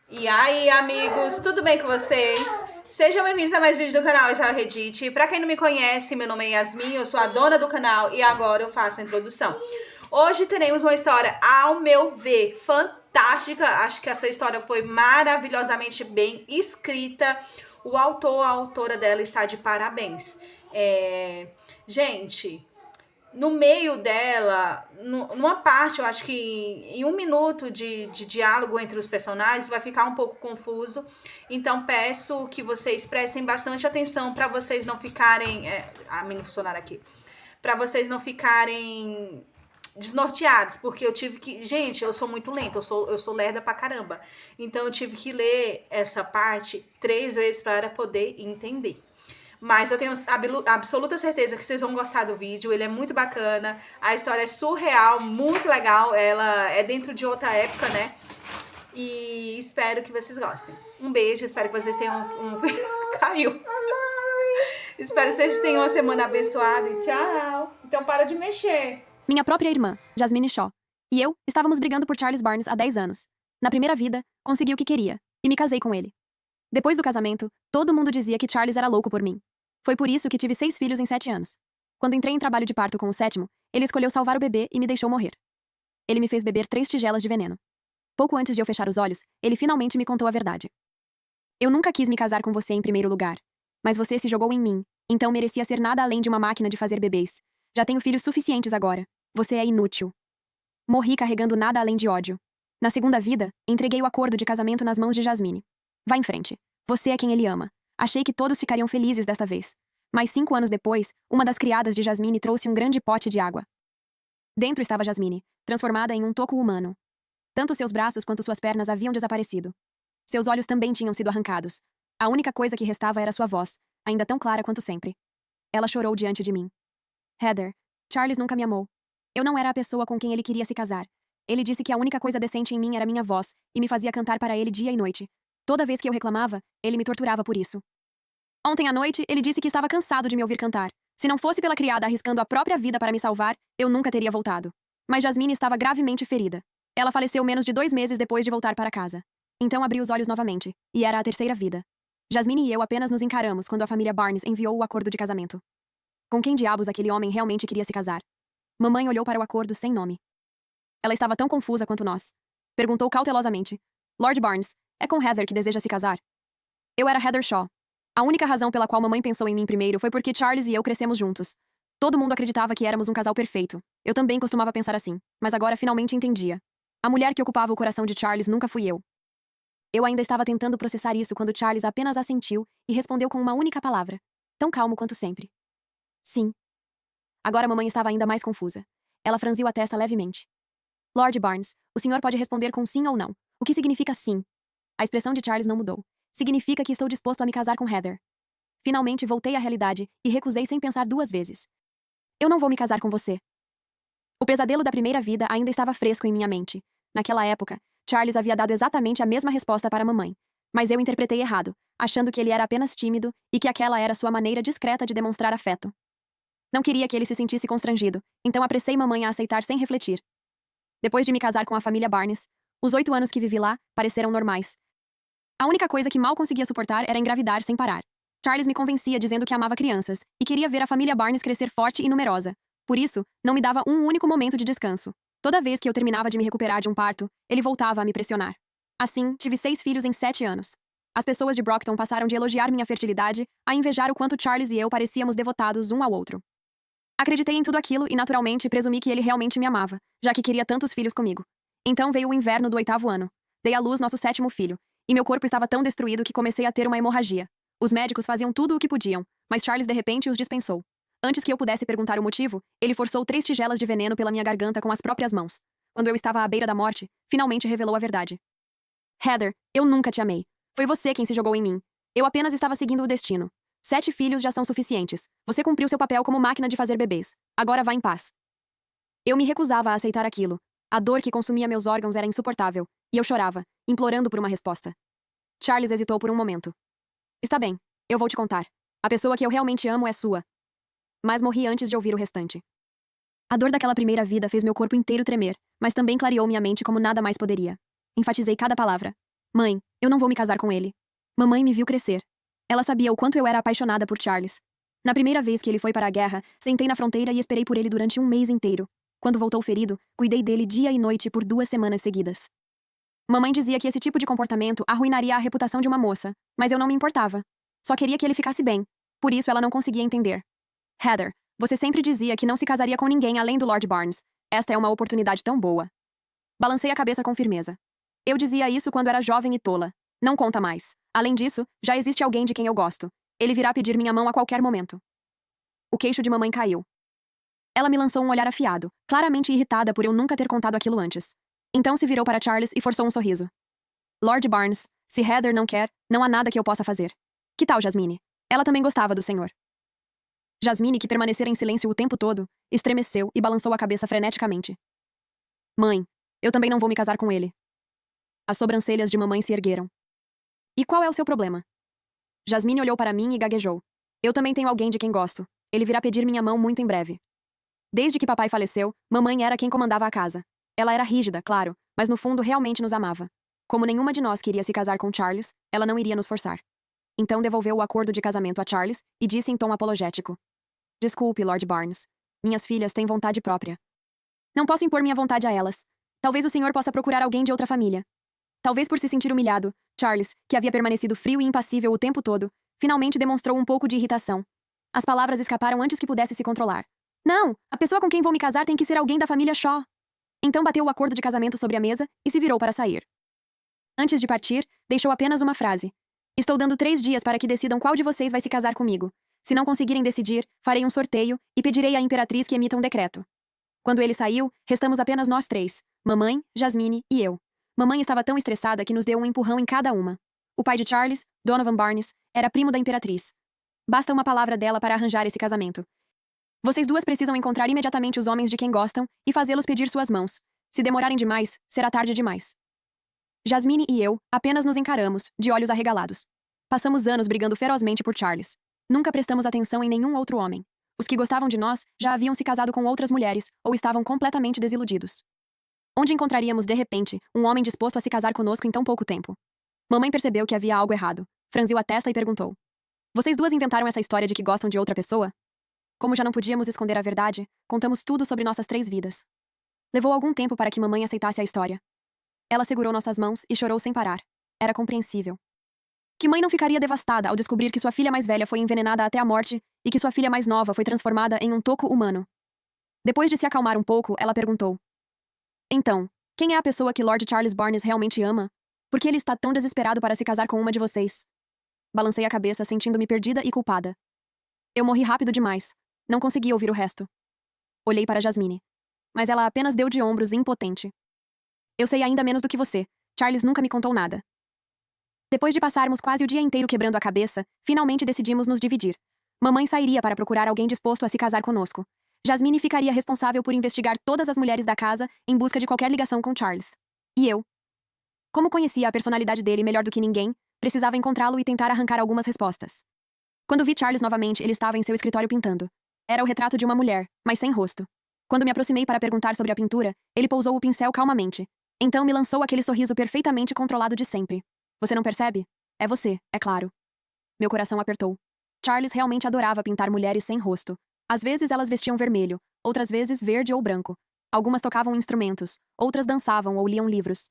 E aí, amigos, tudo bem com vocês? Sejam bem-vindos a mais um vídeo do canal Isabel Reddit. Pra quem não me conhece, meu nome é Yasmin, eu sou a dona do canal e agora eu faço a introdução. Hoje teremos uma história, ao meu ver, fantástica. Acho que essa história foi maravilhosamente bem escrita. O autor, a autora dela está de parabéns. Gente, no meio dela, numa parte, eu acho que em 1 minuto de diálogo entre os personagens vai ficar um pouco confuso. Então peço que vocês prestem bastante atenção para vocês não ficarem. A mim não funcionar aqui. Para vocês não ficarem desnorteados, porque eu tive que. Gente, eu sou muito lenta, eu sou lerda pra caramba. Então eu tive que ler essa parte 3 vezes para poder entender. Mas eu tenho absoluta certeza que vocês vão gostar do vídeo. Ele é muito bacana. A história é surreal, muito legal. Ela é dentro de outra época, né? E espero que vocês gostem. Um beijo, espero que vocês tenham Caiu. Espero que vocês tenham uma semana abençoada e tchau. Então para de mexer. Minha própria irmã, Jasmine Shaw, e eu estávamos brigando por Charles Barnes há 10 anos. Na primeira vida, consegui o que queria, e me casei com ele. Depois do casamento, todo mundo dizia que Charles era louco por mim. Foi por isso que tive 6 filhos em 7 anos. Quando entrei em trabalho de parto com o 7º, ele escolheu salvar o bebê e me deixou morrer. Ele me fez beber 3 tigelas de veneno. Pouco antes de eu fechar os olhos, ele finalmente me contou a verdade. Eu nunca quis me casar com você em primeiro lugar. Mas você se jogou em mim, então merecia ser nada além de uma máquina de fazer bebês. Já tenho filhos suficientes agora. Você é inútil. Morri carregando nada além de ódio. Na segunda vida, entreguei o acordo de casamento nas mãos de Jasmine. Vá em frente. Você é quem ele ama. Achei que todos ficariam felizes desta vez. Mas 5 anos depois, uma das criadas de Jasmine trouxe um grande pote de água. Dentro estava Jasmine, transformada em um toco humano. Tanto seus braços quanto suas pernas haviam desaparecido. Seus olhos também tinham sido arrancados. A única coisa que restava era sua voz, ainda tão clara quanto sempre. Ela chorou diante de mim. Heather, Charles nunca me amou. Eu não era a pessoa com quem ele queria se casar. Ele disse que a única coisa decente em mim era minha voz, e me fazia cantar para ele dia e noite. Toda vez que eu reclamava, ele me torturava por isso. Ontem à noite, ele disse que estava cansado de me ouvir cantar. Se não fosse pela criada arriscando a própria vida para me salvar, eu nunca teria voltado. Mas Jasmine estava gravemente ferida. Ela faleceu menos de 2 meses depois de voltar para casa. Então abri os olhos novamente, e era a terceira vida. Jasmine e eu apenas nos encaramos quando a família Barnes enviou o acordo de casamento. Com quem diabos aquele homem realmente queria se casar? Mamãe olhou para o acordo sem nome. Ela estava tão confusa quanto nós. Perguntou cautelosamente. Lord Barnes, é com Heather que deseja se casar? Eu era Heather Shaw. A única razão pela qual mamãe pensou em mim primeiro foi porque Charles e eu crescemos juntos. Todo mundo acreditava que éramos um casal perfeito. Eu também costumava pensar assim, mas agora finalmente entendia. A mulher que ocupava o coração de Charles nunca fui eu. Eu ainda estava tentando processar isso quando Charles apenas assentiu e respondeu com uma única palavra. Tão calmo quanto sempre. Sim. Agora mamãe estava ainda mais confusa. Ela franziu a testa levemente. Lord Barnes, o senhor pode responder com sim ou não. O que significa sim? A expressão de Charles não mudou. Significa que estou disposto a me casar com Heather. Finalmente voltei à realidade e recusei sem pensar 2 vezes. Eu não vou me casar com você. O pesadelo da primeira vida ainda estava fresco em minha mente. Naquela época, Charles havia dado exatamente a mesma resposta para mamãe. Mas eu interpretei errado, achando que ele era apenas tímido e que aquela era sua maneira discreta de demonstrar afeto. Não queria que ele se sentisse constrangido, então apressei mamãe a aceitar sem refletir. Depois de me casar com a família Barnes, os 8 anos que vivi lá pareceram normais. A única coisa que mal conseguia suportar era engravidar sem parar. Charles me convencia dizendo que amava crianças e queria ver a família Barnes crescer forte e numerosa. Por isso, não me dava um único momento de descanso. Toda vez que eu terminava de me recuperar de um parto, ele voltava a me pressionar. Assim, tive 6 filhos em 7 anos. As pessoas de Brockton passaram de elogiar minha fertilidade a invejar o quanto Charles e eu parecíamos devotados um ao outro. Acreditei em tudo aquilo e, naturalmente, presumi que ele realmente me amava, já que queria tantos filhos comigo. Então veio o inverno do 8º ano. Dei à luz nosso 7º filho, e meu corpo estava tão destruído que comecei a ter uma hemorragia. Os médicos faziam tudo o que podiam, mas Charles de repente os dispensou. Antes que eu pudesse perguntar o motivo, ele forçou 3 tigelas de veneno pela minha garganta com as próprias mãos. Quando eu estava à beira da morte, finalmente revelou a verdade. Heather, eu nunca te amei. Foi você quem se jogou em mim. Eu apenas estava seguindo o destino. 7 filhos já são suficientes. Você cumpriu seu papel como máquina de fazer bebês. Agora vá em paz. Eu me recusava a aceitar aquilo. A dor que consumia meus órgãos era insuportável, e eu chorava, implorando por uma resposta. Charles hesitou por um momento. Está bem, eu vou te contar. A pessoa que eu realmente amo é sua. Mas morri antes de ouvir o restante. A dor daquela primeira vida fez meu corpo inteiro tremer, mas também clareou minha mente como nada mais poderia. Enfatizei cada palavra. Mãe, eu não vou me casar com ele. Mamãe me viu crescer. Ela sabia o quanto eu era apaixonada por Charles. Na primeira vez que ele foi para a guerra, sentei na fronteira e esperei por ele durante um mês inteiro. Quando voltou ferido, cuidei dele dia e noite por 2 semanas seguidas. Mamãe dizia que esse tipo de comportamento arruinaria a reputação de uma moça, mas eu não me importava. Só queria que ele ficasse bem. Por isso ela não conseguia entender. Heather, você sempre dizia que não se casaria com ninguém além do Lord Barnes. Esta é uma oportunidade tão boa. Balancei a cabeça com firmeza. Eu dizia isso quando era jovem e tola. Não conta mais. Além disso, já existe alguém de quem eu gosto. Ele virá pedir minha mão a qualquer momento. O queixo de mamãe caiu. Ela me lançou um olhar afiado, claramente irritada por eu nunca ter contado aquilo antes. Então se virou para Charles e forçou um sorriso. Lord Barnes, se Heather não quer, não há nada que eu possa fazer. Que tal Jasmine? Ela também gostava do senhor. Jasmine, que permanecera em silêncio o tempo todo, estremeceu e balançou a cabeça freneticamente. Mãe, eu também não vou me casar com ele. As sobrancelhas de mamãe se ergueram. E qual é o seu problema? Jasmine olhou para mim e gaguejou. Eu também tenho alguém de quem gosto. Ele virá pedir minha mão muito em breve. Desde que papai faleceu, mamãe era quem comandava a casa. Ela era rígida, claro, mas no fundo realmente nos amava. Como nenhuma de nós queria se casar com Charles, ela não iria nos forçar. Então devolveu o acordo de casamento a Charles e disse em tom apologético. Desculpe, Lord Barnes. Minhas filhas têm vontade própria. Não posso impor minha vontade a elas. Talvez o senhor possa procurar alguém de outra família. Talvez por se sentir humilhado, Charles, que havia permanecido frio e impassível o tempo todo, finalmente demonstrou um pouco de irritação. As palavras escaparam antes que pudesse se controlar. Não! A pessoa com quem vou me casar tem que ser alguém da família Shaw. Então bateu o acordo de casamento sobre a mesa e se virou para sair. Antes de partir, deixou apenas uma frase. Estou dando 3 dias para que decidam qual de vocês vai se casar comigo. Se não conseguirem decidir, farei um sorteio e pedirei à imperatriz que emita um decreto. Quando ele saiu, restamos apenas nós 3, mamãe, Jasmine e eu. Mamãe estava tão estressada que nos deu um empurrão em cada uma. O pai de Charles, Donovan Barnes, era primo da imperatriz. Basta uma palavra dela para arranjar esse casamento. Vocês duas precisam encontrar imediatamente os homens de quem gostam e fazê-los pedir suas mãos. Se demorarem demais, será tarde demais. Jasmine e eu apenas nos encaramos, de olhos arregalados. Passamos anos brigando ferozmente por Charles. Nunca prestamos atenção em nenhum outro homem. Os que gostavam de nós já haviam se casado com outras mulheres ou estavam completamente desiludidos. Onde encontraríamos, de repente, um homem disposto a se casar conosco em tão pouco tempo? Mamãe percebeu que havia algo errado. Franziu a testa e perguntou. Vocês duas inventaram essa história de que gostam de outra pessoa? Como já não podíamos esconder a verdade, contamos tudo sobre nossas 3 vidas. Levou algum tempo para que mamãe aceitasse a história. Ela segurou nossas mãos e chorou sem parar. Era compreensível. Que mãe não ficaria devastada ao descobrir que sua filha mais velha foi envenenada até a morte e que sua filha mais nova foi transformada em um toco humano? Depois de se acalmar um pouco, ela perguntou. Então, quem é a pessoa que Lord Charles Barnes realmente ama? Por que ele está tão desesperado para se casar com uma de vocês? Balancei a cabeça, sentindo-me perdida e culpada. Eu morri rápido demais. Não consegui ouvir o resto. Olhei para Jasmine. Mas ela apenas deu de ombros, impotente. Eu sei ainda menos do que você. Charles nunca me contou nada. Depois de passarmos quase o dia inteiro quebrando a cabeça, finalmente decidimos nos dividir. Mamãe sairia para procurar alguém disposto a se casar conosco. Jasmine ficaria responsável por investigar todas as mulheres da casa em busca de qualquer ligação com Charles. E eu? Como conhecia a personalidade dele melhor do que ninguém, precisava encontrá-lo e tentar arrancar algumas respostas. Quando vi Charles novamente, ele estava em seu escritório pintando. Era o retrato de uma mulher, mas sem rosto. Quando me aproximei para perguntar sobre a pintura, ele pousou o pincel calmamente. Então me lançou aquele sorriso perfeitamente controlado de sempre. Você não percebe? É você, é claro. Meu coração apertou. Charles realmente adorava pintar mulheres sem rosto. Às vezes elas vestiam vermelho, outras vezes verde ou branco. Algumas tocavam instrumentos, outras dançavam ou liam livros.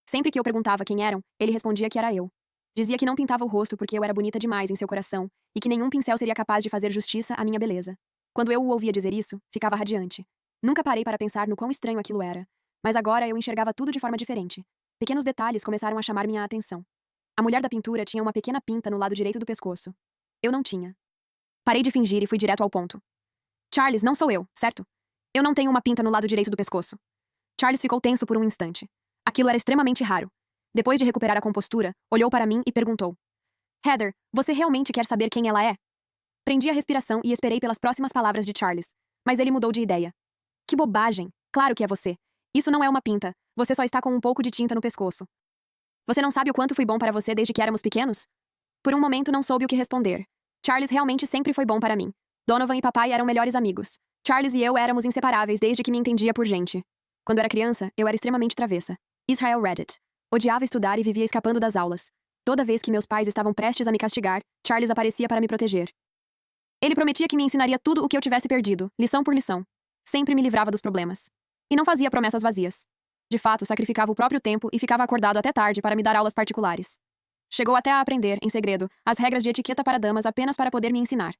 Sempre que eu perguntava quem eram, ele respondia que era eu. Dizia que não pintava o rosto porque eu era bonita demais em seu coração, e que nenhum pincel seria capaz de fazer justiça à minha beleza. Quando eu o ouvia dizer isso, ficava radiante. Nunca parei para pensar no quão estranho aquilo era. Mas agora eu enxergava tudo de forma diferente. Pequenos detalhes começaram a chamar minha atenção. A mulher da pintura tinha uma pequena pinta no lado direito do pescoço. Eu não tinha. Parei de fingir e fui direto ao ponto. Charles, não sou eu, certo? Eu não tenho uma pinta no lado direito do pescoço. Charles ficou tenso por um instante. Aquilo era extremamente raro. Depois de recuperar a compostura, olhou para mim e perguntou. Heather, você realmente quer saber quem ela é? Prendi a respiração e esperei pelas próximas palavras de Charles. Mas ele mudou de ideia. Que bobagem! Claro que é você. Isso não é uma pinta. Você só está com um pouco de tinta no pescoço. Você não sabe o quanto fui bom para você desde que éramos pequenos? Por um momento não soube o que responder. Charles realmente sempre foi bom para mim. Donovan e papai eram melhores amigos. Charles e eu éramos inseparáveis desde que me entendia por gente. Quando era criança, eu era extremamente travessa. Israel Reddit. Odiava estudar e vivia escapando das aulas. Toda vez que meus pais estavam prestes a me castigar, Charles aparecia para me proteger. Ele prometia que me ensinaria tudo o que eu tivesse perdido, lição por lição. Sempre me livrava dos problemas. E não fazia promessas vazias. De fato, sacrificava o próprio tempo e ficava acordado até tarde para me dar aulas particulares. Chegou até a aprender, em segredo, as regras de etiqueta para damas apenas para poder me ensinar.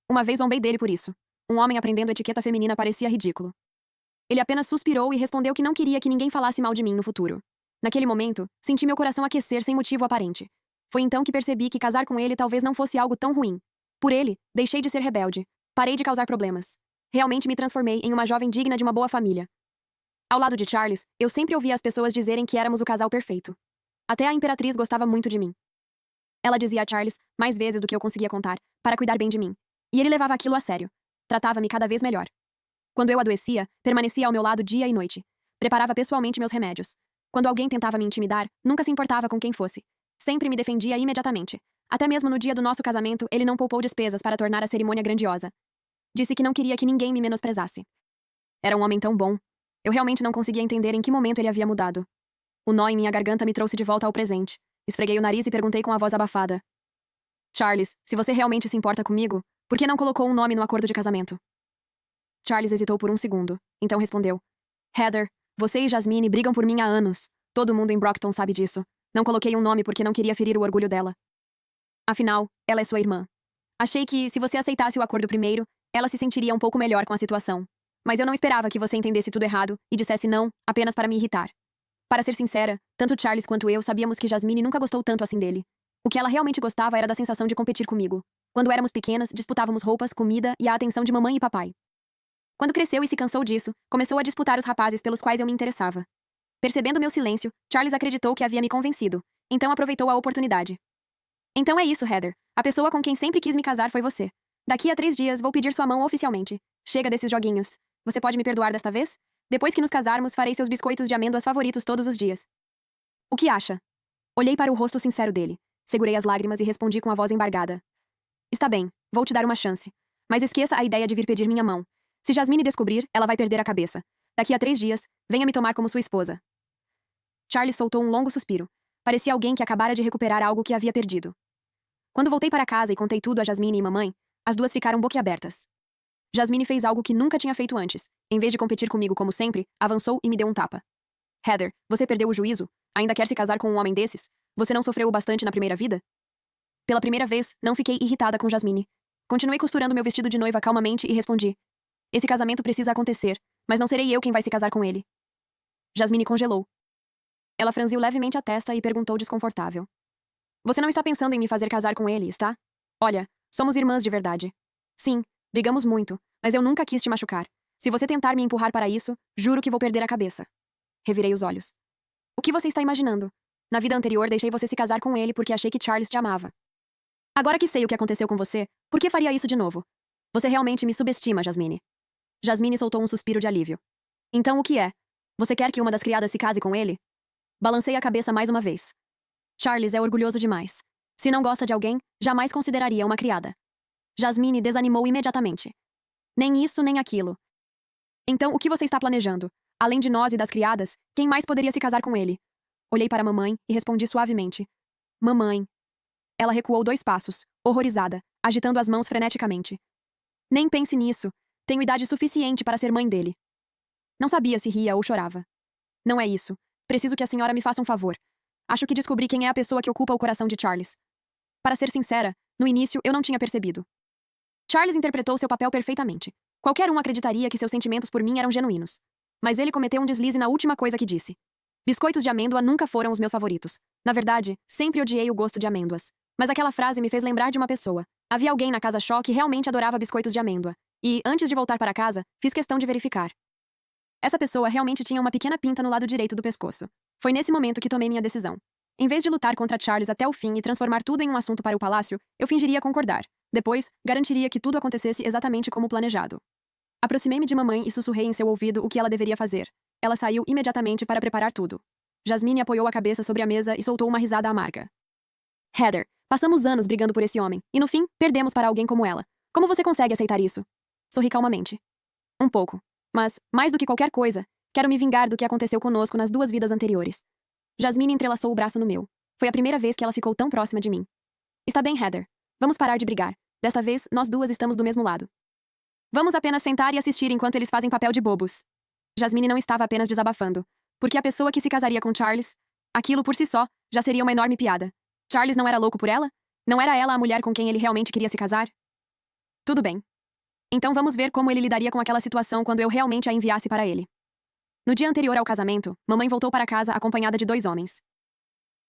Uma vez zombei dele por isso. Um homem aprendendo etiqueta feminina parecia ridículo. Ele apenas suspirou e respondeu que não queria que ninguém falasse mal de mim no futuro. Naquele momento, senti meu coração aquecer sem motivo aparente. Foi então que percebi que casar com ele talvez não fosse algo tão ruim. Por ele, deixei de ser rebelde. Parei de causar problemas. Realmente me transformei em uma jovem digna de uma boa família. Ao lado de Charles, eu sempre ouvia as pessoas dizerem que éramos o casal perfeito. Até a Imperatriz gostava muito de mim. Ela dizia a Charles, mais vezes do que eu conseguia contar, para cuidar bem de mim. E ele levava aquilo a sério. Tratava-me cada vez melhor. Quando eu adoecia, permanecia ao meu lado dia e noite. Preparava pessoalmente meus remédios. Quando alguém tentava me intimidar, nunca se importava com quem fosse. Sempre me defendia imediatamente. Até mesmo no dia do nosso casamento, ele não poupou despesas para tornar a cerimônia grandiosa. Disse que não queria que ninguém me menosprezasse. Era um homem tão bom. Eu realmente não conseguia entender em que momento ele havia mudado. O nó em minha garganta me trouxe de volta ao presente. Esfreguei o nariz e perguntei com a voz abafada. Charles, se você realmente se importa comigo, por que não colocou um nome no acordo de casamento? Charles hesitou por um segundo. Então respondeu. Heather, você e Jasmine brigam por mim há anos. Todo mundo em Brockton sabe disso. Não coloquei um nome porque não queria ferir o orgulho dela. Afinal, ela é sua irmã. Achei que, se você aceitasse o acordo primeiro, ela se sentiria um pouco melhor com a situação. Mas eu não esperava que você entendesse tudo errado e dissesse não, apenas para me irritar. Para ser sincera, tanto Charles quanto eu sabíamos que Jasmine nunca gostou tanto assim dele. O que ela realmente gostava era da sensação de competir comigo. Quando éramos pequenas, disputávamos roupas, comida e a atenção de mamãe e papai. Quando cresceu e se cansou disso, começou a disputar os rapazes pelos quais eu me interessava. Percebendo meu silêncio, Charles acreditou que havia me convencido, então aproveitou a oportunidade. Então é isso, Heather. A pessoa com quem sempre quis me casar foi você. Daqui a 3 dias vou pedir sua mão oficialmente. Chega desses joguinhos. Você pode me perdoar desta vez? Depois que nos casarmos, farei seus biscoitos de amêndoas favoritos todos os dias. O que acha? Olhei para o rosto sincero dele. Segurei as lágrimas e respondi com a voz embargada. Está bem, vou te dar uma chance. Mas esqueça a ideia de vir pedir minha mão. Se Jasmine descobrir, ela vai perder a cabeça. Daqui a 3 dias, venha me tomar como sua esposa. Charles soltou um longo suspiro. Parecia alguém que acabara de recuperar algo que havia perdido. Quando voltei para casa e contei tudo a Jasmine e mamãe, as duas ficaram boquiabertas. Jasmine fez algo que nunca tinha feito antes. Em vez de competir comigo como sempre, avançou e me deu um tapa. Heather, você perdeu o juízo? Ainda quer se casar com um homem desses? Você não sofreu o bastante na primeira vida? Pela primeira vez, não fiquei irritada com Jasmine. Continuei costurando meu vestido de noiva calmamente e respondi. Esse casamento precisa acontecer, mas não serei eu quem vai se casar com ele. Jasmine congelou. Ela franziu levemente a testa e perguntou desconfortável. Você não está pensando em me fazer casar com ele, está? Olha, somos irmãs de verdade. Sim, brigamos muito, mas eu nunca quis te machucar. Se você tentar me empurrar para isso, juro que vou perder a cabeça. Revirei os olhos. O que você está imaginando? Na vida anterior, deixei você se casar com ele porque achei que Charles te amava. Agora que sei o que aconteceu com você, por que faria isso de novo? Você realmente me subestima, Jasmine. Jasmine soltou um suspiro de alívio. Então o que é? Você quer que uma das criadas se case com ele? Balancei a cabeça mais uma vez. Charles é orgulhoso demais. Se não gosta de alguém, jamais consideraria uma criada. Jasmine desanimou imediatamente. Nem isso, nem aquilo. Então, o que você está planejando? Além de nós e das criadas, quem mais poderia se casar com ele? Olhei para mamãe e respondi suavemente. Mamãe. Ela recuou 2 passos, horrorizada, agitando as mãos freneticamente. Nem pense nisso. Tenho idade suficiente para ser mãe dele. Não sabia se ria ou chorava. Não é isso. Preciso que a senhora me faça um favor. Acho que descobri quem é a pessoa que ocupa o coração de Charles. Para ser sincera, no início eu não tinha percebido. Charles interpretou seu papel perfeitamente. Qualquer um acreditaria que seus sentimentos por mim eram genuínos. Mas ele cometeu um deslize na última coisa que disse. Biscoitos de amêndoa nunca foram os meus favoritos. Na verdade, sempre odiei o gosto de amêndoas. Mas aquela frase me fez lembrar de uma pessoa. Havia alguém na casa Shaw que realmente adorava biscoitos de amêndoa. E, antes de voltar para casa, fiz questão de verificar. Essa pessoa realmente tinha uma pequena pinta no lado direito do pescoço. Foi nesse momento que tomei minha decisão. Em vez de lutar contra Charles até o fim e transformar tudo em um assunto para o palácio, eu fingiria concordar. Depois, garantiria que tudo acontecesse exatamente como planejado. Aproximei-me de mamãe e sussurrei em seu ouvido o que ela deveria fazer. Ela saiu imediatamente para preparar tudo. Jasmine apoiou a cabeça sobre a mesa e soltou uma risada amarga. Heather, passamos anos brigando por esse homem, e no fim, perdemos para alguém como ela. Como você consegue aceitar isso? Sorri calmamente. Um pouco. Mas, mais do que qualquer coisa, quero me vingar do que aconteceu conosco nas 2 vidas anteriores. Jasmine entrelaçou o braço no meu. Foi a primeira vez que ela ficou tão próxima de mim. Está bem, Heather. Vamos parar de brigar. Desta vez, nós duas estamos do mesmo lado. Vamos apenas sentar e assistir enquanto eles fazem papel de bobos. Jasmine não estava apenas desabafando. Porque a pessoa que se casaria com Charles, aquilo por si só, já seria uma enorme piada. Charles não era louco por ela? Não era ela a mulher com quem ele realmente queria se casar? Tudo bem. Então vamos ver como ele lidaria com aquela situação quando eu realmente a enviasse para ele. No dia anterior ao casamento, mamãe voltou para casa acompanhada de 2 homens.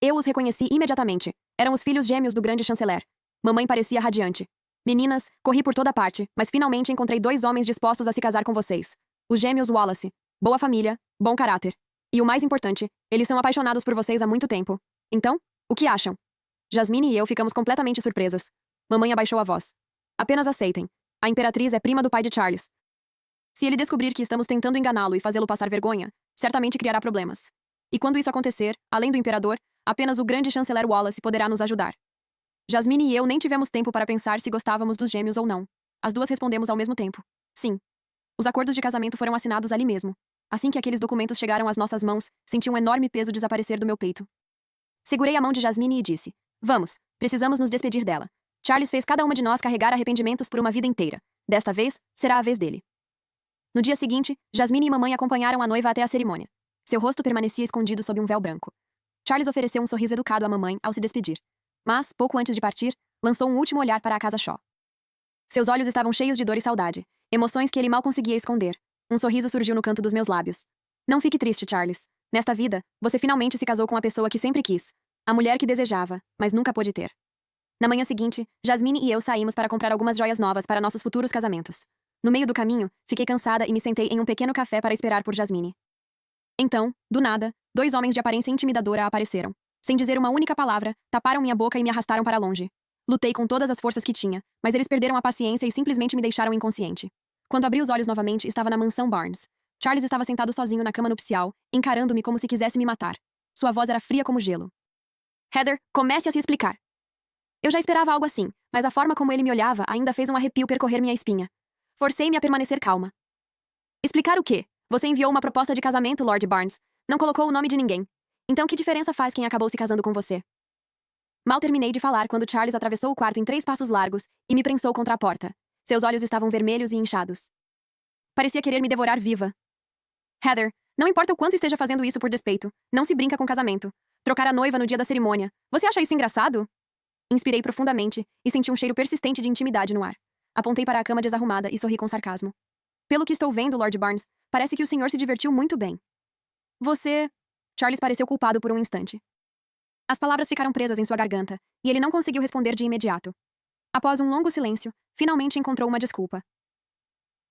Eu os reconheci imediatamente. Eram os filhos gêmeos do grande chanceler. Mamãe parecia radiante. Meninas, corri por toda parte, mas finalmente encontrei 2 homens dispostos a se casar com vocês. Os gêmeos Wallace. Boa família, bom caráter. E o mais importante, eles são apaixonados por vocês há muito tempo. Então, o que acham? Jasmine e eu ficamos completamente surpresas. Mamãe abaixou a voz. Apenas aceitem. A imperatriz é prima do pai de Charles. Se ele descobrir que estamos tentando enganá-lo e fazê-lo passar vergonha, certamente criará problemas. E quando isso acontecer, além do imperador, apenas o grande chanceler Wallace poderá nos ajudar. Jasmine e eu nem tivemos tempo para pensar se gostávamos dos gêmeos ou não. As duas respondemos ao mesmo tempo. Sim. Os acordos de casamento foram assinados ali mesmo. Assim que aqueles documentos chegaram às nossas mãos, senti um enorme peso desaparecer do meu peito. Segurei a mão de Jasmine e disse: Vamos, precisamos nos despedir dela. Charles fez cada uma de nós carregar arrependimentos por uma vida inteira. Desta vez, será a vez dele. No dia seguinte, Jasmine e mamãe acompanharam a noiva até a cerimônia. Seu rosto permanecia escondido sob um véu branco. Charles ofereceu um sorriso educado à mamãe ao se despedir. Mas, pouco antes de partir, lançou um último olhar para a casa Shaw. Seus olhos estavam cheios de dor e saudade, emoções que ele mal conseguia esconder. Um sorriso surgiu no canto dos meus lábios. Não fique triste, Charles. Nesta vida, você finalmente se casou com a pessoa que sempre quis. A mulher que desejava, mas nunca pôde ter. Na manhã seguinte, Jasmine e eu saímos para comprar algumas joias novas para nossos futuros casamentos. No meio do caminho, fiquei cansada e me sentei em um pequeno café para esperar por Jasmine. Então, do nada, 2 homens de aparência intimidadora apareceram. Sem dizer uma única palavra, taparam minha boca e me arrastaram para longe. Lutei com todas as forças que tinha, mas eles perderam a paciência e simplesmente me deixaram inconsciente. Quando abri os olhos novamente, estava na mansão Barnes. Charles estava sentado sozinho na cama nupcial, encarando-me como se quisesse me matar. Sua voz era fria como gelo. Heather, comece a se explicar. Eu já esperava algo assim, mas a forma como ele me olhava ainda fez um arrepio percorrer minha espinha. Forcei-me a permanecer calma. Explicar o quê? Você enviou uma proposta de casamento, Lord Barnes. Não colocou o nome de ninguém. Então que diferença faz quem acabou se casando com você? Mal terminei de falar quando Charles atravessou o quarto em 3 passos largos e me prensou contra a porta. Seus olhos estavam vermelhos e inchados. Parecia querer me devorar viva. Heather, não importa o quanto esteja fazendo isso por despeito, não se brinca com casamento. Trocar a noiva no dia da cerimônia. Você acha isso engraçado? Inspirei profundamente e senti um cheiro persistente de intimidade no ar. Apontei para a cama desarrumada e sorri com sarcasmo. Pelo que estou vendo, Lord Barnes, parece que o senhor se divertiu muito bem. Você... Charles pareceu culpado por um instante. As palavras ficaram presas em sua garganta, e ele não conseguiu responder de imediato. Após um longo silêncio, finalmente encontrou uma desculpa.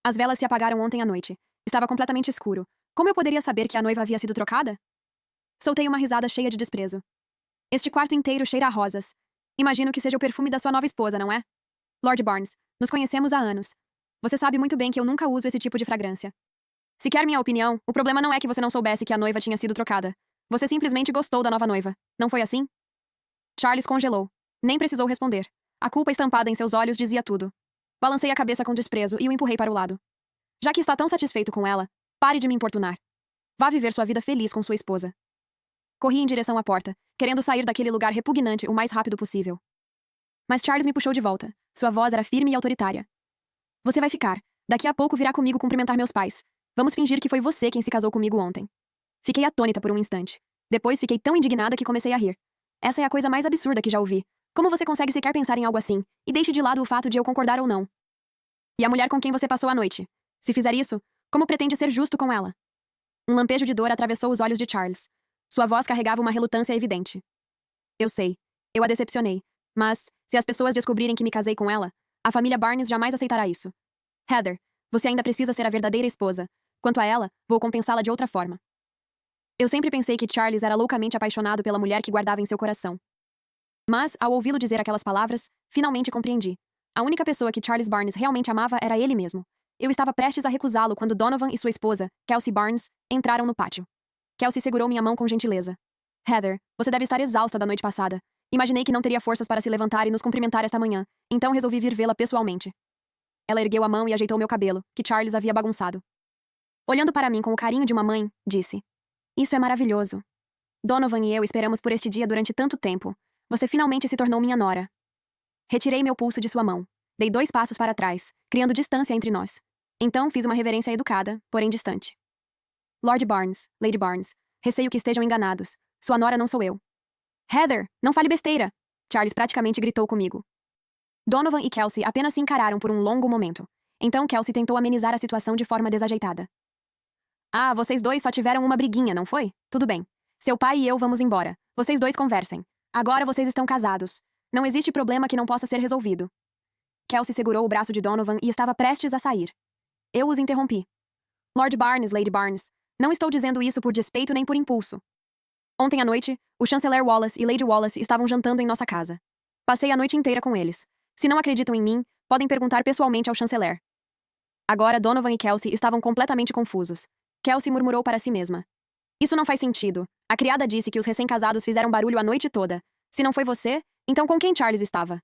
As velas se apagaram ontem à noite. Estava completamente escuro. Como eu poderia saber que a noiva havia sido trocada? Soltei uma risada cheia de desprezo. Este quarto inteiro cheira a rosas. Imagino que seja o perfume da sua nova esposa, não é? Lord Barnes, nos conhecemos há anos. Você sabe muito bem que eu nunca uso esse tipo de fragrância. Se quer minha opinião, o problema não é que você não soubesse que a noiva tinha sido trocada. Você simplesmente gostou da nova noiva. Não foi assim? Charles congelou. Nem precisou responder. A culpa estampada em seus olhos dizia tudo. Balancei a cabeça com desprezo e o empurrei para o lado. Já que está tão satisfeito com ela, pare de me importunar. Vá viver sua vida feliz com sua esposa. Corri em direção à porta, querendo sair daquele lugar repugnante o mais rápido possível. Mas Charles me puxou de volta. Sua voz era firme e autoritária. Você vai ficar. Daqui a pouco virá comigo cumprimentar meus pais. Vamos fingir que foi você quem se casou comigo ontem. Fiquei atônita por um instante. Depois fiquei tão indignada que comecei a rir. Essa é a coisa mais absurda que já ouvi. Como você consegue sequer pensar em algo assim? E deixe de lado o fato de eu concordar ou não. E a mulher com quem você passou a noite? Se fizer isso, como pretende ser justo com ela? Um lampejo de dor atravessou os olhos de Charles. Sua voz carregava uma relutância evidente. Eu sei. Eu a decepcionei. Mas, se as pessoas descobrirem que me casei com ela, a família Barnes jamais aceitará isso. Heather, você ainda precisa ser a verdadeira esposa. Quanto a ela, vou compensá-la de outra forma. Eu sempre pensei que Charles era loucamente apaixonado pela mulher que guardava em seu coração. Mas, ao ouvi-lo dizer aquelas palavras, finalmente compreendi. A única pessoa que Charles Barnes realmente amava era ele mesmo. Eu estava prestes a recusá-lo quando Donovan e sua esposa, Kelsey Barnes, entraram no pátio. Kelsey segurou minha mão com gentileza. Heather, você deve estar exausta da noite passada. Imaginei que não teria forças para se levantar e nos cumprimentar esta manhã, então resolvi vir vê-la pessoalmente. Ela ergueu a mão e ajeitou meu cabelo, que Charles havia bagunçado. Olhando para mim com o carinho de uma mãe, disse: Isso é maravilhoso. Donovan e eu esperamos por este dia durante tanto tempo. Você finalmente se tornou minha nora. Retirei meu pulso de sua mão. Dei 2 passos para trás, criando distância entre nós. Então fiz uma reverência educada, porém distante. Lord Barnes, Lady Barnes, receio que estejam enganados. Sua nora não sou eu. Heather, não fale besteira! Charles praticamente gritou comigo. Donovan e Kelsey apenas se encararam por um longo momento. Então Kelsey tentou amenizar a situação de forma desajeitada. Ah, vocês dois só tiveram uma briguinha, não foi? Tudo bem. Seu pai e eu vamos embora. Vocês dois conversem. Agora vocês estão casados. Não existe problema que não possa ser resolvido. Kelsey segurou o braço de Donovan e estava prestes a sair. Eu os interrompi. Lord Barnes, Lady Barnes, não estou dizendo isso por despeito nem por impulso. Ontem à noite, o chanceler Wallace e Lady Wallace estavam jantando em nossa casa. Passei a noite inteira com eles. Se não acreditam em mim, podem perguntar pessoalmente ao chanceler. Agora Donovan e Kelsey estavam completamente confusos. Kelsey murmurou para si mesma. Isso não faz sentido. A criada disse que os recém-casados fizeram barulho a noite toda. Se não foi você, então com quem Charles estava?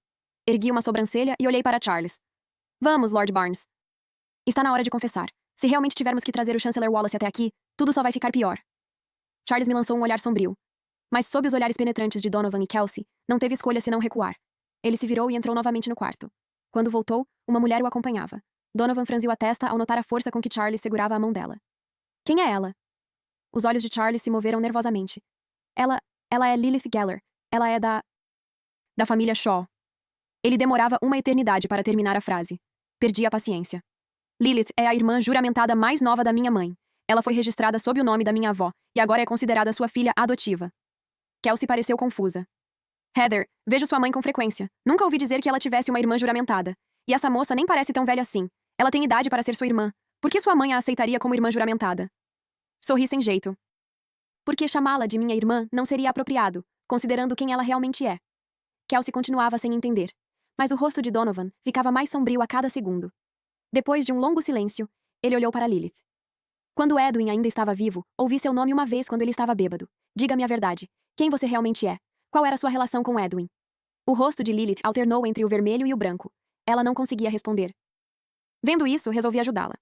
Ergui uma sobrancelha e olhei para Charles. Vamos, Lord Barnes. Está na hora de confessar. Se realmente tivermos que trazer o chanceler Wallace até aqui, tudo só vai ficar pior. Charles me lançou um olhar sombrio. Mas sob os olhares penetrantes de Donovan e Kelsey, não teve escolha senão recuar. Ele se virou e entrou novamente no quarto. Quando voltou, uma mulher o acompanhava. Donovan franziu a testa ao notar a força com que Charles segurava a mão dela. Quem é ela? Os olhos de Charles se moveram nervosamente. Ela é Lilith Geller. Ela é da família Shaw. Ele demorava uma eternidade para terminar a frase. Perdi a paciência. Lilith é a irmã juramentada mais nova da minha mãe. Ela foi registrada sob o nome da minha avó e agora é considerada sua filha adotiva. Kelsey pareceu confusa. Heather, vejo sua mãe com frequência. Nunca ouvi dizer que ela tivesse uma irmã juramentada. E essa moça nem parece tão velha assim. Ela tem idade para ser sua irmã. Por que sua mãe a aceitaria como irmã juramentada? Sorri sem jeito. Porque chamá-la de minha irmã não seria apropriado, considerando quem ela realmente é. Kelsey continuava sem entender. Mas o rosto de Donovan ficava mais sombrio a cada segundo. Depois de um longo silêncio, ele olhou para Lilith. Quando Edwin ainda estava vivo, ouvi seu nome uma vez quando ele estava bêbado. Diga-me a verdade. Quem você realmente é? Qual era sua relação com Edwin? O rosto de Lilith alternou entre o vermelho e o branco. Ela não conseguia responder. Vendo isso, resolvi ajudá-la.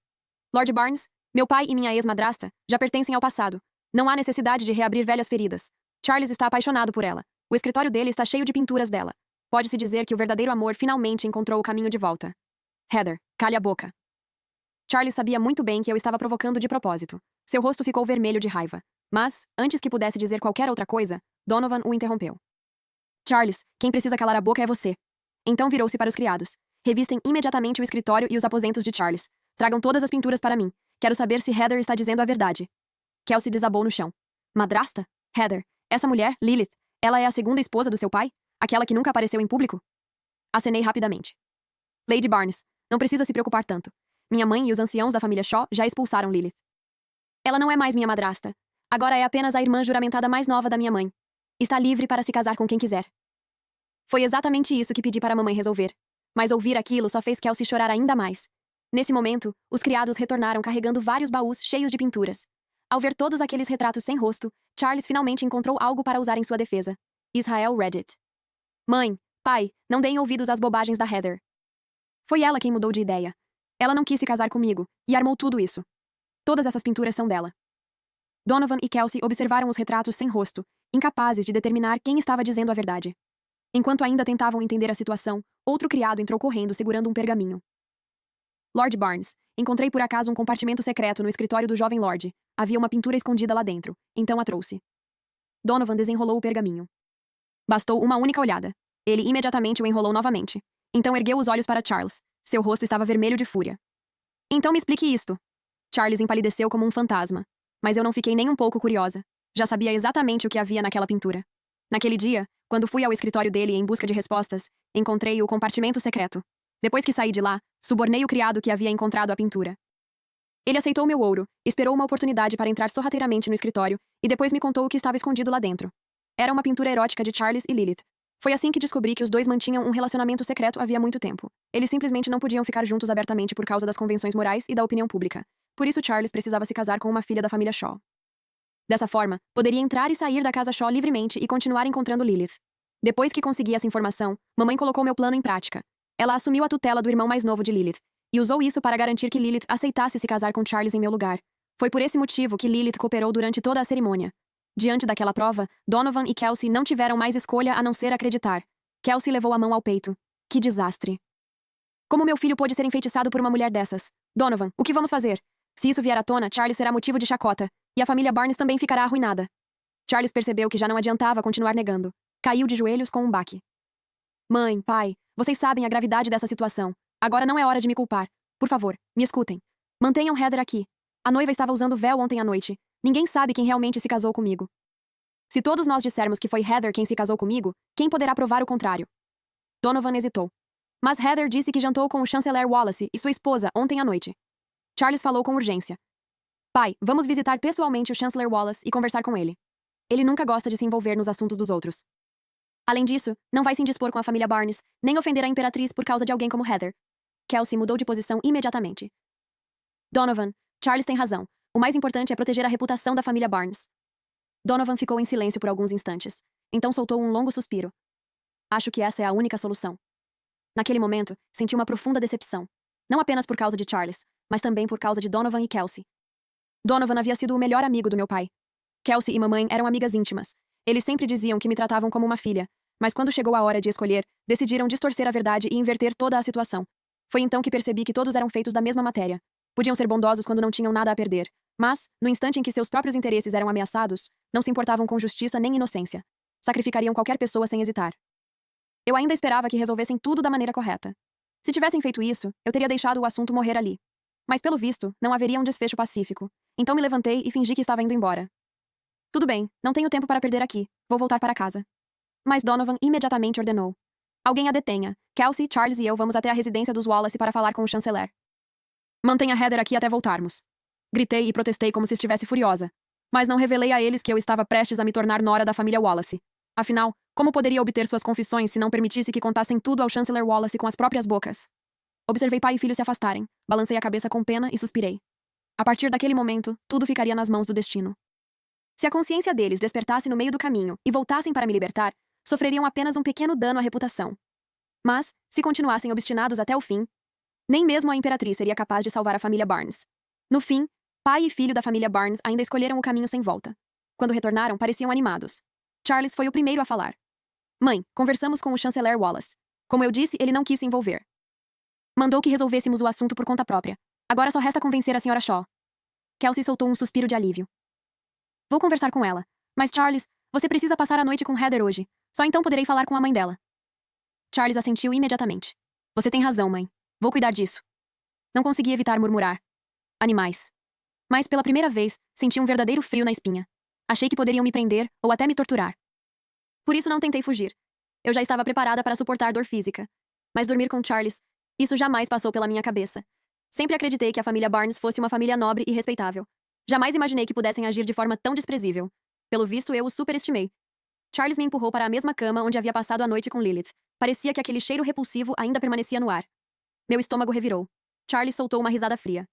Lord Barnes, meu pai e minha ex-madrasta já pertencem ao passado. Não há necessidade de reabrir velhas feridas. Charles está apaixonado por ela. O escritório dele está cheio de pinturas dela. Pode-se dizer que o verdadeiro amor finalmente encontrou o caminho de volta. Heather, cale a boca. Charles sabia muito bem que eu estava provocando de propósito. Seu rosto ficou vermelho de raiva. Mas, antes que pudesse dizer qualquer outra coisa, Donovan o interrompeu. Charles, quem precisa calar a boca é você. Então virou-se para os criados. Revistem imediatamente o escritório e os aposentos de Charles. Tragam todas as pinturas para mim. Quero saber se Heather está dizendo a verdade. Kelsey desabou no chão. Madrasta? Heather, essa mulher, Lilith, ela é a segunda esposa do seu pai? Aquela que nunca apareceu em público? Acenei rapidamente. Lady Barnes, não precisa se preocupar tanto. Minha mãe e os anciãos da família Shaw já expulsaram Lilith. Ela não é mais minha madrasta. Agora é apenas a irmã juramentada mais nova da minha mãe. Está livre para se casar com quem quiser. Foi exatamente isso que pedi para a mamãe resolver. Mas ouvir aquilo só fez Kelsey chorar ainda mais. Nesse momento, os criados retornaram carregando vários baús cheios de pinturas. Ao ver todos aqueles retratos sem rosto, Charles finalmente encontrou algo para usar em sua defesa. Israel Reddit. Mãe, pai, não deem ouvidos às bobagens da Heather. Foi ela quem mudou de ideia. Ela não quis se casar comigo, e armou tudo isso. Todas essas pinturas são dela. Donovan e Kelsey observaram os retratos sem rosto, incapazes de determinar quem estava dizendo a verdade. Enquanto ainda tentavam entender a situação, outro criado entrou correndo segurando um pergaminho. Lord Barnes, encontrei por acaso um compartimento secreto no escritório do jovem Lord. Havia uma pintura escondida lá dentro, então a trouxe. Donovan desenrolou o pergaminho. Bastou uma única olhada. Ele imediatamente o enrolou novamente. Então ergueu os olhos para Charles. Seu rosto estava vermelho de fúria. Então me explique isto. Charles empalideceu como um fantasma. Mas eu não fiquei nem um pouco curiosa. Já sabia exatamente o que havia naquela pintura. Naquele dia, quando fui ao escritório dele em busca de respostas, encontrei o compartimento secreto. Depois que saí de lá, subornei o criado que havia encontrado a pintura. Ele aceitou meu ouro, esperou uma oportunidade para entrar sorrateiramente no escritório e depois me contou o que estava escondido lá dentro. Era uma pintura erótica de Charles e Lilith. Foi assim que descobri que os dois mantinham um relacionamento secreto havia muito tempo. Eles simplesmente não podiam ficar juntos abertamente por causa das convenções morais e da opinião pública. Por isso Charles precisava se casar com uma filha da família Shaw. Dessa forma, poderia entrar e sair da casa Shaw livremente e continuar encontrando Lilith. Depois que consegui essa informação, mamãe colocou meu plano em prática. Ela assumiu a tutela do irmão mais novo de Lilith, e usou isso para garantir que Lilith aceitasse se casar com Charles em meu lugar. Foi por esse motivo que Lilith cooperou durante toda a cerimônia. Diante daquela prova, Donovan e Kelsey não tiveram mais escolha a não ser acreditar. Kelsey levou a mão ao peito. Que desastre. Como meu filho pôde ser enfeitiçado por uma mulher dessas? Donovan, o que vamos fazer? Se isso vier à tona, Charles será motivo de chacota. E a família Barnes também ficará arruinada. Charles percebeu que já não adiantava continuar negando. Caiu de joelhos com um baque. Mãe, pai, vocês sabem a gravidade dessa situação. Agora não é hora de me culpar. Por favor, me escutem. Mantenham Heather aqui. A noiva estava usando véu ontem à noite. Ninguém sabe quem realmente se casou comigo. Se todos nós dissermos que foi Heather quem se casou comigo, quem poderá provar o contrário? Donovan hesitou. Mas Heather disse que jantou com o chanceler Wallace e sua esposa ontem à noite. Charles falou com urgência. Pai, vamos visitar pessoalmente o chanceler Wallace e conversar com ele. Ele nunca gosta de se envolver nos assuntos dos outros. Além disso, não vai se indispor com a família Barnes, nem ofender a imperatriz por causa de alguém como Heather. Kelsey mudou de posição imediatamente. Donovan, Charles tem razão. O mais importante é proteger a reputação da família Barnes. Donovan ficou em silêncio por alguns instantes. Então soltou um longo suspiro. Acho que essa é a única solução. Naquele momento, senti uma profunda decepção. Não apenas por causa de Charles, mas também por causa de Donovan e Kelsey. Donovan havia sido o melhor amigo do meu pai. Kelsey e mamãe eram amigas íntimas. Eles sempre diziam que me tratavam como uma filha, mas quando chegou a hora de escolher, decidiram distorcer a verdade e inverter toda a situação. Foi então que percebi que todos eram feitos da mesma matéria. Podiam ser bondosos quando não tinham nada a perder, mas, no instante em que seus próprios interesses eram ameaçados, não se importavam com justiça nem inocência. Sacrificariam qualquer pessoa sem hesitar. Eu ainda esperava que resolvessem tudo da maneira correta. Se tivessem feito isso, eu teria deixado o assunto morrer ali. Mas, pelo visto, não haveria um desfecho pacífico. Então me levantei e fingi que estava indo embora. Tudo bem, não tenho tempo para perder aqui. Vou voltar para casa. Mas Donovan imediatamente ordenou. Alguém a detenha. Kelsey, Charles e eu vamos até a residência dos Wallace para falar com o chanceler. Mantenha Heather aqui até voltarmos. Gritei e protestei como se estivesse furiosa. Mas não revelei a eles que eu estava prestes a me tornar nora da família Wallace. Afinal, como poderia obter suas confissões se não permitisse que contassem tudo ao chanceler Wallace com as próprias bocas? Observei pai e filho se afastarem. Balancei a cabeça com pena e suspirei. A partir daquele momento, tudo ficaria nas mãos do destino. Se a consciência deles despertasse no meio do caminho e voltassem para me libertar, sofreriam apenas um pequeno dano à reputação. Mas, se continuassem obstinados até o fim, nem mesmo a imperatriz seria capaz de salvar a família Barnes. No fim, pai e filho da família Barnes ainda escolheram o caminho sem volta. Quando retornaram, pareciam animados. Charles foi o primeiro a falar. Mãe, conversamos com o chanceler Wallace. Como eu disse, ele não quis se envolver. Mandou que resolvêssemos o assunto por conta própria. Agora só resta convencer a Sra. Shaw. Kelsey soltou um suspiro de alívio. Vou conversar com ela. Mas Charles, você precisa passar a noite com Heather hoje. Só então poderei falar com a mãe dela. Charles assentiu imediatamente. Você tem razão, mãe. Vou cuidar disso. Não consegui evitar murmurar. Animais. Mas, pela primeira vez, senti um verdadeiro frio na espinha. Achei que poderiam me prender ou até me torturar. Por isso não tentei fugir. Eu já estava preparada para suportar dor física. Mas dormir com Charles, isso jamais passou pela minha cabeça. Sempre acreditei que a família Barnes fosse uma família nobre e respeitável. Jamais imaginei que pudessem agir de forma tão desprezível. Pelo visto, eu os superestimei. Charles me empurrou para a mesma cama onde havia passado a noite com Lilith. Parecia que aquele cheiro repulsivo ainda permanecia no ar. Meu estômago revirou. Charles soltou uma risada fria.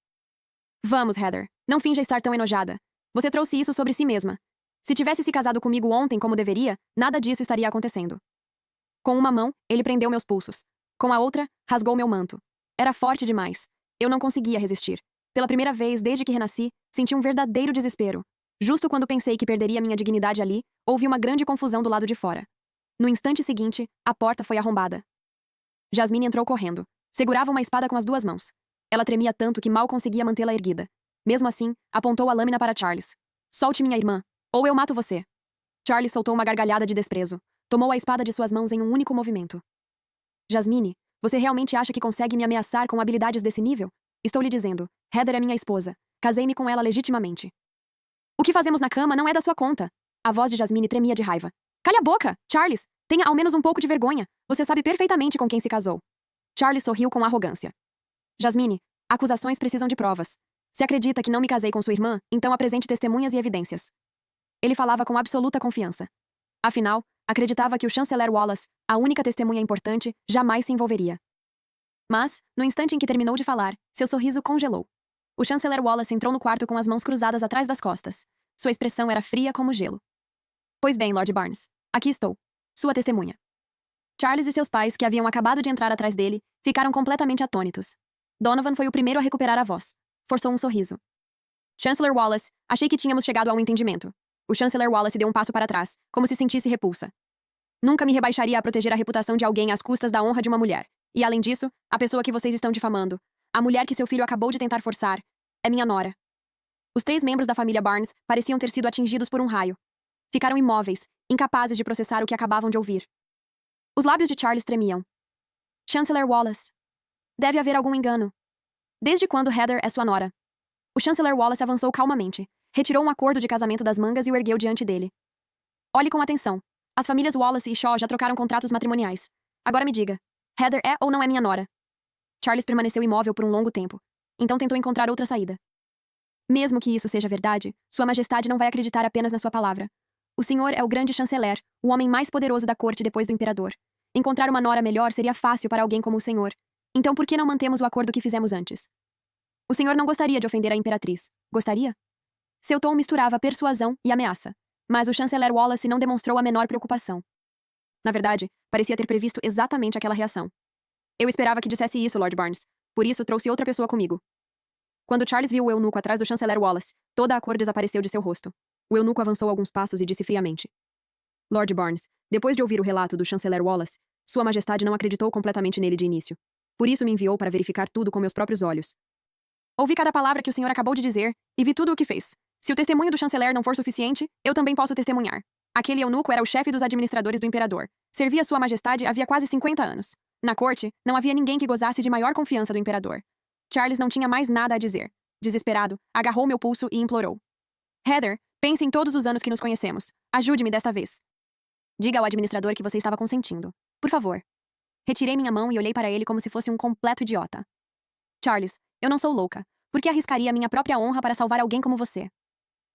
Vamos, Heather. Não finja estar tão enojada. Você trouxe isso sobre si mesma. Se tivesse se casado comigo ontem como deveria, nada disso estaria acontecendo. Com uma mão, ele prendeu meus pulsos. Com a outra, rasgou meu manto. Era forte demais. Eu não conseguia resistir. Pela primeira vez desde que renasci, senti um verdadeiro desespero. Justo quando pensei que perderia minha dignidade ali, houve uma grande confusão do lado de fora. No instante seguinte, a porta foi arrombada. Jasmine entrou correndo. Segurava uma espada com as duas mãos. Ela tremia tanto que mal conseguia mantê-la erguida. Mesmo assim, apontou a lâmina para Charles. Solte minha irmã, ou eu mato você. Charles soltou uma gargalhada de desprezo. Tomou a espada de suas mãos em um único movimento. Jasmine, você realmente acha que consegue me ameaçar com habilidades desse nível? Estou lhe dizendo, Heather é minha esposa. Casei-me com ela legitimamente. O que fazemos na cama não é da sua conta. A voz de Jasmine tremia de raiva. Calha a boca, Charles! Tenha ao menos um pouco de vergonha. Você sabe perfeitamente com quem se casou. Charles sorriu com arrogância. Jasmine, acusações precisam de provas. Se acredita que não me casei com sua irmã, então apresente testemunhas e evidências. Ele falava com absoluta confiança. Afinal, acreditava que o chanceler Wallace, a única testemunha importante, jamais se envolveria. Mas, no instante em que terminou de falar, seu sorriso congelou. O chanceler Wallace entrou no quarto com as mãos cruzadas atrás das costas. Sua expressão era fria como gelo. Pois bem, Lord Barnes, aqui estou. Sua testemunha. Charles e seus pais, que haviam acabado de entrar atrás dele, ficaram completamente atônitos. Donovan foi o primeiro a recuperar a voz. Forçou um sorriso. Chancellor Wallace, achei que tínhamos chegado a um entendimento. O chanceler Wallace deu um passo para trás, como se sentisse repulsa. Nunca me rebaixaria a proteger a reputação de alguém às custas da honra de uma mulher. E além disso, a pessoa que vocês estão difamando, a mulher que seu filho acabou de tentar forçar, é minha nora. Os 3 membros da família Barnes pareciam ter sido atingidos por um raio. Ficaram imóveis, incapazes de processar o que acabavam de ouvir. Os lábios de Charles tremiam. Chancellor Wallace. Deve haver algum engano. Desde quando Heather é sua nora? O Chancellor Wallace avançou calmamente, retirou um acordo de casamento das mangas e o ergueu diante dele. Olhe com atenção. As famílias Wallace e Shaw já trocaram contratos matrimoniais. Agora me diga, Heather é ou não é minha nora? Charles permaneceu imóvel por um longo tempo. Então tentou encontrar outra saída. Mesmo que isso seja verdade, Sua Majestade não vai acreditar apenas na sua palavra. O senhor é o grande chanceler, o homem mais poderoso da corte depois do imperador. Encontrar uma nora melhor seria fácil para alguém como o senhor. Então por que não mantemos o acordo que fizemos antes? O senhor não gostaria de ofender a imperatriz, gostaria? Seu tom misturava persuasão e ameaça, mas o chanceler Wallace não demonstrou a menor preocupação. Na verdade, parecia ter previsto exatamente aquela reação. Eu esperava que dissesse isso, Lord Barnes. Por isso trouxe outra pessoa comigo. Quando Charles viu o eunuco atrás do chanceler Wallace, toda a cor desapareceu de seu rosto. O eunuco avançou alguns passos e disse friamente. Lord Barnes, depois de ouvir o relato do chanceler Wallace, Sua Majestade não acreditou completamente nele de início. Por isso me enviou para verificar tudo com meus próprios olhos. Ouvi cada palavra que o senhor acabou de dizer e vi tudo o que fez. Se o testemunho do chanceler não for suficiente, eu também posso testemunhar. Aquele eunuco era o chefe dos administradores do imperador. Servia Sua Majestade havia quase 50 anos. Na corte, não havia ninguém que gozasse de maior confiança do imperador. Charles não tinha mais nada a dizer. Desesperado, agarrou meu pulso e implorou. Heather, pense em todos os anos que nos conhecemos. Ajude-me desta vez. Diga ao administrador que você estava consentindo. Por favor. Retirei minha mão e olhei para ele como se fosse um completo idiota. Charles, eu não sou louca. Por que arriscaria minha própria honra para salvar alguém como você?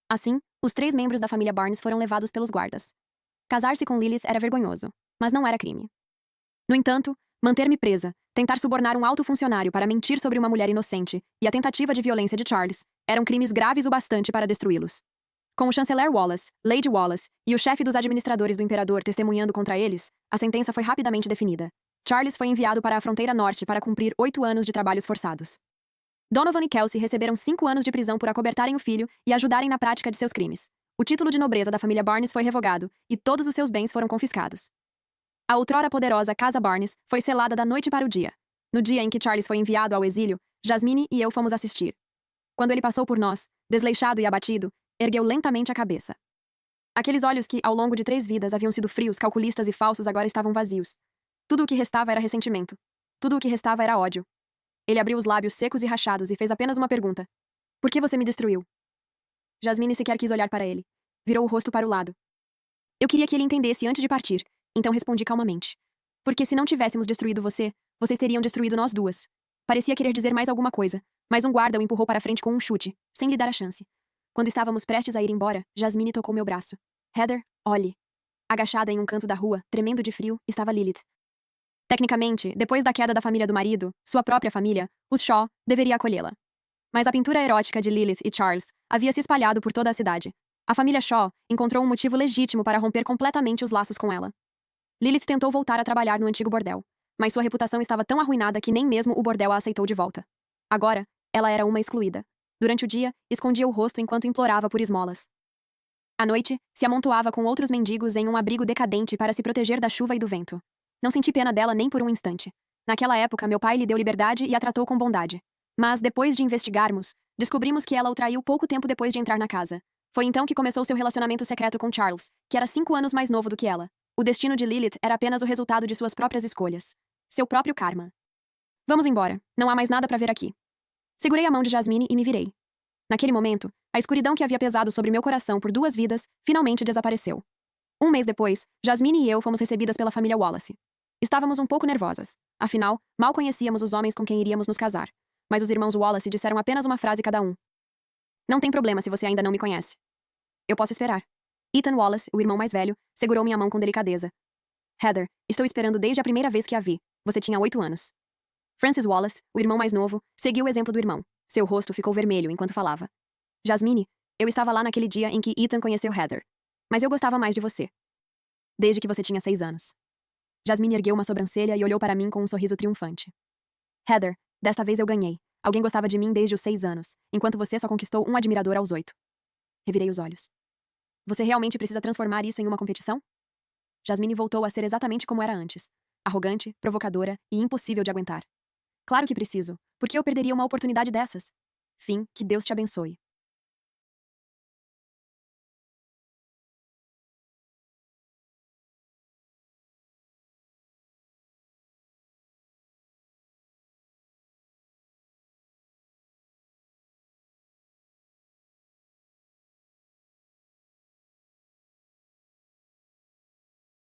Assim, os 3 membros da família Barnes foram levados pelos guardas. Casar-se com Lilith era vergonhoso, mas não era crime. No entanto, manter-me presa, tentar subornar um alto funcionário para mentir sobre uma mulher inocente e a tentativa de violência de Charles eram crimes graves o bastante para destruí-los. Com o chanceler Wallace, Lady Wallace e o chefe dos administradores do imperador testemunhando contra eles, a sentença foi rapidamente definida. Charles foi enviado para a fronteira norte para cumprir 8 anos de trabalhos forçados. Donovan e Kelsey receberam 5 anos de prisão por acobertarem o filho e ajudarem na prática de seus crimes. O título de nobreza da família Barnes foi revogado e todos os seus bens foram confiscados. A outrora poderosa Casa Barnes foi selada da noite para o dia. No dia em que Charles foi enviado ao exílio, Jasmine e eu fomos assistir. Quando ele passou por nós, desleixado e abatido, ergueu lentamente a cabeça. Aqueles olhos que, ao longo de 3 vidas, haviam sido frios, calculistas e falsos, agora estavam vazios. Tudo o que restava era ressentimento. Tudo o que restava era ódio. Ele abriu os lábios secos e rachados e fez apenas uma pergunta. Por que você me destruiu? Jasmine sequer quis olhar para ele. Virou o rosto para o lado. Eu queria que ele entendesse antes de partir, então respondi calmamente. Porque se não tivéssemos destruído você, vocês teriam destruído nós duas. Parecia querer dizer mais alguma coisa, mas um guarda o empurrou para frente com um chute, sem lhe dar a chance. Quando estávamos prestes a ir embora, Jasmine tocou meu braço. Heather, olhe. Agachada em um canto da rua, tremendo de frio, estava Lilith. Tecnicamente, depois da queda da família do marido, sua própria família, os Shaw, deveria acolhê-la. Mas a pintura erótica de Lilith e Charles havia se espalhado por toda a cidade. A família Shaw encontrou um motivo legítimo para romper completamente os laços com ela. Lilith tentou voltar a trabalhar no antigo bordel, mas sua reputação estava tão arruinada que nem mesmo o bordel a aceitou de volta. Agora, ela era uma excluída. Durante o dia, escondia o rosto enquanto implorava por esmolas. À noite, se amontoava com outros mendigos em um abrigo decadente para se proteger da chuva e do vento. Não senti pena dela nem por um instante. Naquela época, meu pai lhe deu liberdade e a tratou com bondade. Mas, depois de investigarmos, descobrimos que ela o traiu pouco tempo depois de entrar na casa. Foi então que começou seu relacionamento secreto com Charles, que era 5 anos mais novo do que ela. O destino de Lilith era apenas o resultado de suas próprias escolhas. Seu próprio karma. Vamos embora. Não há mais nada para ver aqui. Segurei a mão de Jasmine e me virei. Naquele momento, a escuridão que havia pesado sobre meu coração por 2 vidas finalmente desapareceu. 1 mês depois, Jasmine e eu fomos recebidas pela família Wallace. Estávamos um pouco nervosas. Afinal, mal conhecíamos os homens com quem iríamos nos casar. Mas os irmãos Wallace disseram apenas uma frase cada um. Não tem problema se você ainda não me conhece. Eu posso esperar. Ethan Wallace, o irmão mais velho, segurou minha mão com delicadeza. Heather, estou esperando desde a primeira vez que a vi. Você tinha 8 anos. Francis Wallace, o irmão mais novo, seguiu o exemplo do irmão. Seu rosto ficou vermelho enquanto falava. Jasmine, eu estava lá naquele dia em que Ethan conheceu Heather. Mas eu gostava mais de você. Desde que você tinha 6 anos. Jasmine ergueu uma sobrancelha e olhou para mim com um sorriso triunfante. Heather, desta vez eu ganhei. Alguém gostava de mim desde os 6 anos, enquanto você só conquistou um admirador aos 8. Revirei os olhos. Você realmente precisa transformar isso em uma competição? Jasmine voltou a ser exatamente como era antes. Arrogante, provocadora e impossível de aguentar. Claro que preciso. Por que eu perderia uma oportunidade dessas? Fim, que Deus te abençoe.